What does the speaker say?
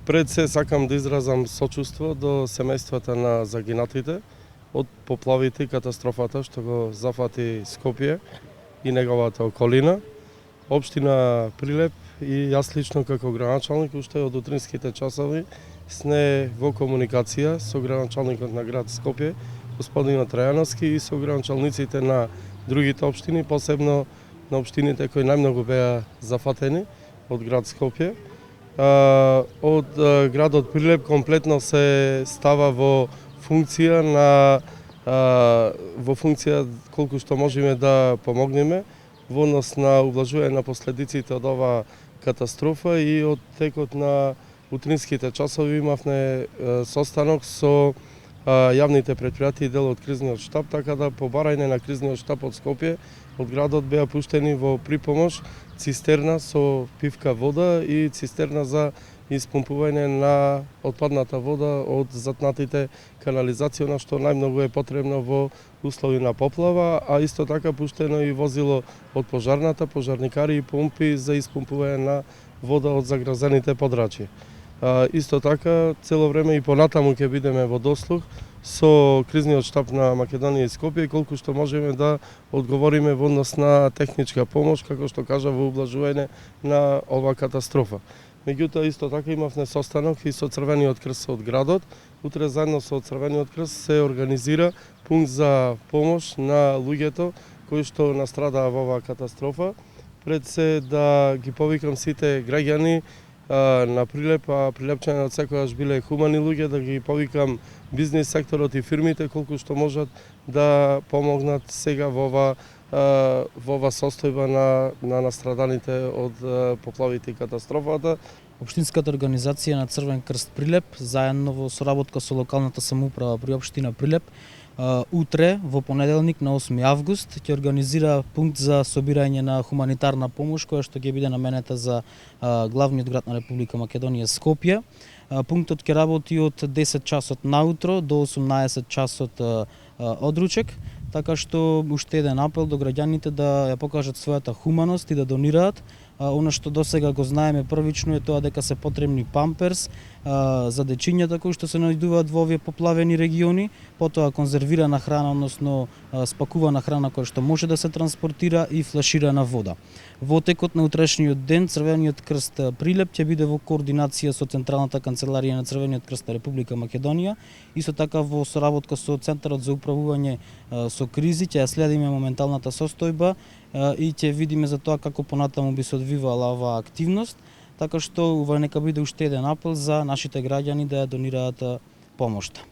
Пред се сакам да изразам сочувство до семејствата на загинатите од поплавите и катастрофата што го зафати Скопје и неговата околина. Општина Прилеп и јас лично како градоначалник уште од утринските часови сме во комуникација со градоначалникот на град Скопје, господинот Трајановски, и со градоначалниците на другите општини, посебно на општините кои најмногу беа зафатени од град Скопје. Од градот Прилеп комплетно се става во функција колку што можеме да помогнеме во однос на ублагување на последиците од оваа катастрофа, и од текот на утринските часови имавме состанок со јавните претпријатии и дел од кризниот штаб, така да по барање на кризниот штаб од Скопје од градот беа пуштени во припомош цистерна со пивка вода и цистерна за испумпување на отпадната вода од затнатите канализација, на што најмногу е потребно во услови на поплава, а исто така пуштено и возило од пожарната, пожарникари и помпи за испумпување на вода од загрозените подрачји. Исто така, цело време и понатаму ќе бидеме во дослух со кризниот штаб на Македонија и Скопје, колку што можеме да одговориме во однос на техничка помош, како што кажа, во ублажување на оваа катастрофа. Меѓутоа, исто така имавме состанок и со Црвениот крст од градот. Утре заедно со Црвениот крст се организира пункт за помош на луѓето кои што настрадаа во оваа катастрофа. Пред се да ги повикам сите граѓани на Прилеп, а прилепчани од секојаш биле хумани луѓе, да ги повикам бизнис секторот и фирмите колку што можат да помогнат сега во ова состојба на настраданите од поплавите и катастрофата. Општинската организација на Црвен крст Прилеп, заедно во соработка со локалната самоуправа при општина Прилеп, утре, во понеделник на 8 август, ќе организира пункт за собирање на хуманитарна помош, која што ќе биде наменета за главниот град на Република Македонија, Скопје. Пунктот ќе работи од 10 часот наутро до 18 часот одручек, така што уште еден апел до граѓаните да ја покажат својата хуманост и да донираат. Она што досега го знаеме првично е тоа дека се потребни памперс за дечињата кои што се наоѓуваат во овие поплавени региони, потоа конзервирана храна, односно спакувана храна која што може да се транспортира, и флаширана вода. Во текот на утрешниот ден Црвениот крст Прилеп ќе биде во координација со Централната канцеларија на Црвениот крст на Република Македонија, исто така во соработка со Центарот за управување со кризи, ќе ја следиме моменталната состојба и ќе видиме за тоа како понатаму би се одвивала оваа активност, така што ова нека биде уште еден апел за нашите граѓани да ја донираат помошта.